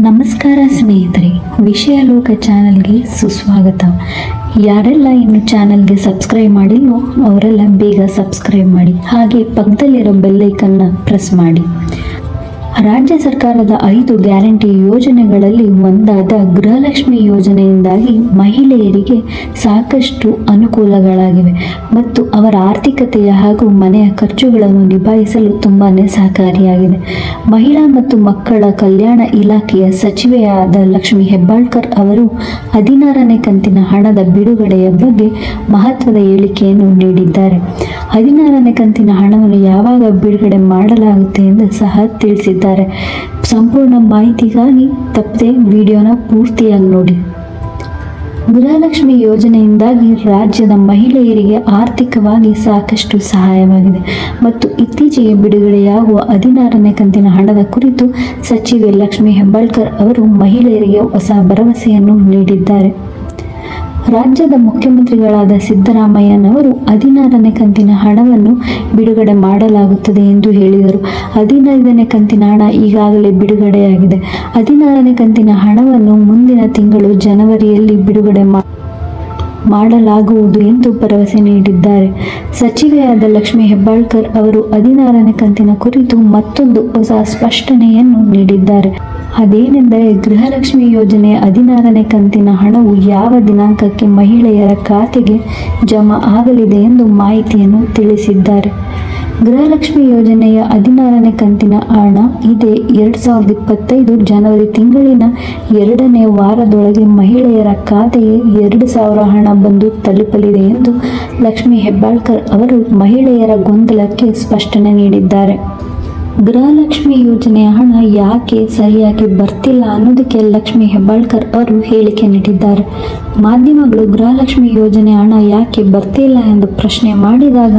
ನಮಸ್ಕಾರ ಸ್ನೇಹಿತರೆ, ವಿಷಯ ಲೋಕ ಚಾನಲ್ಗೆ ಸುಸ್ವಾಗತ. ಯಾರೆಲ್ಲ ಇನ್ನು ಚಾನಲ್ಗೆ ಸಬ್ಸ್ಕ್ರೈಬ್ ಮಾಡಿಲ್ವೋ ಅವರೆಲ್ಲ ಬೇಗ ಸಬ್ಸ್ಕ್ರೈಬ್ ಮಾಡಿ, ಹಾಗೆ ಪಕ್ಕದಲ್ಲಿರೋ ಬೆಲ್ ಐಕನ್ನ ಪ್ರೆಸ್ ಮಾಡಿ. ರಾಜ್ಯ ಸರ್ಕಾರದ 5 ಗ್ಯಾರಂಟಿ ಯೋಜನೆಗಳಲ್ಲಿ ಒಂದಾದ ಗೃಹಲಕ್ಷ್ಮಿ ಯೋಜನೆಯಿಂದಾಗಿ ಮಹಿಳೆಯರಿಗೆ ಸಾಕಷ್ಟು ಅನುಕೂಲಗಳಾಗಿವೆ ಮತ್ತು ಅವರ ಆರ್ಥಿಕತೆಯ ಹಾಗೂ ಮನೆಯ ಖರ್ಚುಗಳನ್ನು ನಿಭಾಯಿಸಲು ತುಂಬಾ ಸಹಕಾರಿಯಾಗಿದೆ. ಮಹಿಳಾ ಮತ್ತು ಮಕ್ಕಳ ಕಲ್ಯಾಣ ಇಲಾಖೆಯ ಸಚಿವೆಯಾದ ಲಕ್ಷ್ಮಿ ಹೆಬ್ಬಾಳ್ಕರ್ ಅವರು 16ನೇ ಕಂತಿನ ಹಣದ ಬಿಡುಗಡೆಯ ಬಗ್ಗೆ ಮಹತ್ವದ ಹೇಳಿಕೆಯನ್ನು ನೀಡಿದ್ದಾರೆ. 16ನೇ ಕಂತಿನ ಹಣವನ್ನು ಯಾವಾಗ ಬಿಡುಗಡೆ ಮಾಡಲಾಗುತ್ತೆ ಎಂದು ಸಹ ತಿಳಿಸಿದ್ದಾರೆ. ಸಂಪೂರ್ಣ ಮಾಹಿತಿಗಾಗಿ ತಪ್ಪದೆ ವಿಡಿಯೋನ ಪೂರ್ತಿಯಾಗಿ ನೋಡಿ. ಗೃಹಲಕ್ಷ್ಮಿ ಯೋಜನೆಯಿಂದಾಗಿ ರಾಜ್ಯದ ಮಹಿಳೆಯರಿಗೆ ಆರ್ಥಿಕವಾಗಿ ಸಾಕಷ್ಟು ಸಹಾಯವಾಗಿದೆ ಮತ್ತು ಇತ್ತೀಚೆಗೆ ಬಿಡುಗಡೆಯಾಗುವ 16ನೇ ಕಂತಿನ ಹಣದ ಕುರಿತು ಸಚಿವೆ ಲಕ್ಷ್ಮಿ ಹೆಬ್ಬಾಳ್ಕರ್ ಅವರು ಮಹಿಳೆಯರಿಗೆ ಹೊಸ ಭರವಸೆಯನ್ನು ನೀಡಿದ್ದಾರೆ. ರಾಜ್ಯದ ಮುಖ್ಯಮಂತ್ರಿಗಳಾದ ಸಿದ್ದರಾಮಯ್ಯನವರು 16ನೇ ಕಂತಿನ ಹಣವನ್ನು ಬಿಡುಗಡೆ ಮಾಡಲಾಗುತ್ತದೆ ಎಂದು ಹೇಳಿದರು. 15ನೇ ಕಂತಿನ ಹಣ ಈಗಾಗಲೇ ಬಿಡುಗಡೆಯಾಗಿದೆ. 16ನೇ ಕಂತಿನ ಹಣವನ್ನು ಮುಂದಿನ ತಿಂಗಳು ಜನವರಿಯಲ್ಲಿ ಬಿಡುಗಡೆ ಮಾಡಲಾಗುವುದು ಎಂದು ಭರವಸೆ ನೀಡಿದ್ದಾರೆ. ಸಚಿವೆಯಾದ ಲಕ್ಷ್ಮಿ ಹೆಬ್ಬಾಳ್ಕರ್ ಅವರು 16ನೇ ಕಂತಿನ ಕುರಿತು ಮತ್ತೊಂದು ಹೊಸ ಸ್ಪಷ್ಟನೆಯನ್ನು ನೀಡಿದ್ದಾರೆ. ಅದೇನೆಂದರೆ, ಗೃಹಲಕ್ಷ್ಮಿ ಯೋಜನೆಯ 16ನೇ ಕಂತಿನ ಹಣವು ಯಾವ ದಿನಾಂಕಕ್ಕೆ ಮಹಿಳೆಯರ ಖಾತೆಗೆ ಜಮಾ ಆಗಲಿದೆ ಎಂದು ಮಾಹಿತಿಯನ್ನು ತಿಳಿಸಿದ್ದಾರೆ. ಗೃಹಲಕ್ಷ್ಮಿ ಯೋಜನೆಯ 16ನೇ ಕಂತಿನ ಹಣ ಇದೇ 2025 ಜನವರಿ ತಿಂಗಳಿನ 2ನೇ ವಾರದೊಳಗೆ ಮಹಿಳೆಯರ ಖಾತೆಗೆ 2,000 ಹಣ ಬಂದು ತಲುಪಲಿದೆ ಎಂದು ಲಕ್ಷ್ಮಿ ಹೆಬ್ಬಾಳ್ಕರ್ ಅವರು ಮಹಿಳೆಯರ ಗೊಂದಲಕ್ಕೆ ಸ್ಪಷ್ಟನೆ ನೀಡಿದ್ದಾರೆ. ಗೃಹಲಕ್ಷ್ಮಿ ಯೋಜನೆಯ ಹಣ ಯಾಕೆ ಸರಿಯಾಗಿ ಬರ್ತಿಲ್ಲ ಅನ್ನೋದಕ್ಕೆ ಲಕ್ಷ್ಮಿ ಹೆಬ್ಬಾಳ್ಕರ್ ಅವರು ಹೇಳಿಕೆ ನೀಡಿದ್ದಾರೆ. ಮಾಧ್ಯಮಗಳು ಗೃಹಲಕ್ಷ್ಮಿ ಯೋಜನೆ ಹಣ ಯಾಕೆ ಬರ್ತಿಲ್ಲ ಎಂದು ಪ್ರಶ್ನೆ ಮಾಡಿದಾಗ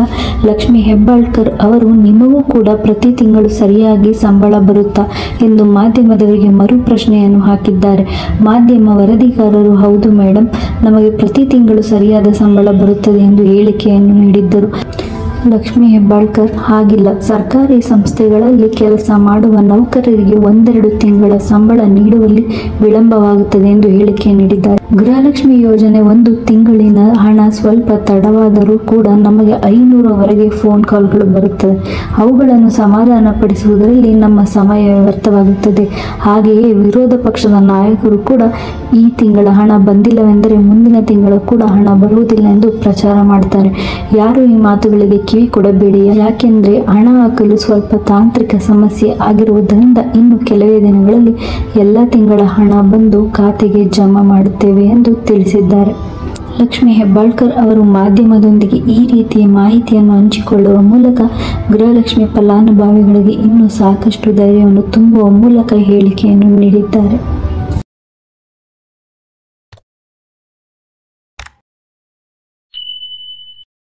ಲಕ್ಷ್ಮಿ ಹೆಬ್ಬಾಳ್ಕರ್ ಅವರು ನಿಮಗೂ ಕೂಡ ಪ್ರತಿ ತಿಂಗಳು ಸರಿಯಾಗಿ ಸಂಬಳ ಬರುತ್ತಾ ಎಂದು ಮಾಧ್ಯಮದವರಿಗೆ ಮರು ಪ್ರಶ್ನೆಯನ್ನು ಹಾಕಿದ್ದಾರೆ. ಮಾಧ್ಯಮ ವರದಿಗಾರರು ಹೌದು ಮೇಡಮ್, ನಮಗೆ ಪ್ರತಿ ತಿಂಗಳು ಸರಿಯಾದ ಸಂಬಳ ಬರುತ್ತದೆ ಎಂದು ಹೇಳಿಕೆಯನ್ನು ನೀಡಿದ್ದರು. ಲಕ್ಷ್ಮಿ ಹೆಬ್ಬಾಳ್ಕರ್ ಹಾಗಿಲ್ಲ, ಸರ್ಕಾರಿ ಸಂಸ್ಥೆಗಳಲ್ಲಿ ಕೆಲಸ ಮಾಡುವ ನೌಕರರಿಗೆ 1-2 ತಿಂಗಳ ಸಂಬಳ ನೀಡುವಲ್ಲಿ ವಿಳಂಬವಾಗುತ್ತದೆ ಎಂದು ಹೇಳಿಕೆ ನೀಡಿದ್ದಾರೆ. ಗೃಹಲಕ್ಷ್ಮಿ ಯೋಜನೆ 1 ತಿಂಗಳಿನ ಹಣ ಸ್ವಲ್ಪ ತಡವಾದರೂ ಕೂಡ ನಮಗೆ 500ವರೆಗೆ ಫೋನ್ ಕಾಲ್ಗಳು ಬರುತ್ತದೆ. ಅವುಗಳನ್ನು ಸಮಾಧಾನಪಡಿಸುವುದರಲ್ಲಿ ನಮ್ಮ ಸಮಯ ವ್ಯರ್ಥವಾಗುತ್ತದೆ. ಹಾಗೆಯೇ ವಿರೋಧ ಪಕ್ಷದ ನಾಯಕರು ಕೂಡ ಈ ತಿಂಗಳ ಹಣ ಬಂದಿಲ್ಲವೆಂದರೆ ಮುಂದಿನ ತಿಂಗಳು ಕೂಡ ಹಣ ಬರುವುದಿಲ್ಲ ಎಂದು ಪ್ರಚಾರ ಮಾಡ್ತಾರೆ. ಯಾರು ಈ ಮಾತುಗಳಿಗೆ ಕಿವಿ ಕೊಡಬೇಡಿ, ಯಾಕೆಂದ್ರೆ ಹಣ ಹಾಕಲು ಸ್ವಲ್ಪ ತಾಂತ್ರಿಕ ಸಮಸ್ಯೆ ಆಗಿರುವುದರಿಂದ ಇನ್ನು ಕೆಲವೇ ದಿನಗಳಲ್ಲಿ ಎಲ್ಲ ತಿಂಗಳ ಹಣ ಬಂದು ಖಾತೆಗೆ ಜಮಾ ಮಾಡುತ್ತೇವೆ ಎಂದು ತಿಳಿಸಿದ್ದಾರೆ. ಲಕ್ಷ್ಮಿ ಹೆಬ್ಬಾಳ್ಕರ್ ಅವರು ಮಾಧ್ಯಮದೊಂದಿಗೆ ಈ ರೀತಿಯ ಮಾಹಿತಿಯನ್ನು ಹಂಚಿಕೊಳ್ಳುವ ಮೂಲಕ ಗೃಹಲಕ್ಷ್ಮಿ ಫಲಾನುಭವಿಗಳಿಗೆ ಇನ್ನೂ ಸಾಕಷ್ಟು ಧೈರ್ಯವನ್ನು ತುಂಬುವ ಮೂಲಕ ಹೇಳಿಕೆಯನ್ನು ನೀಡಿದ್ದಾರೆ.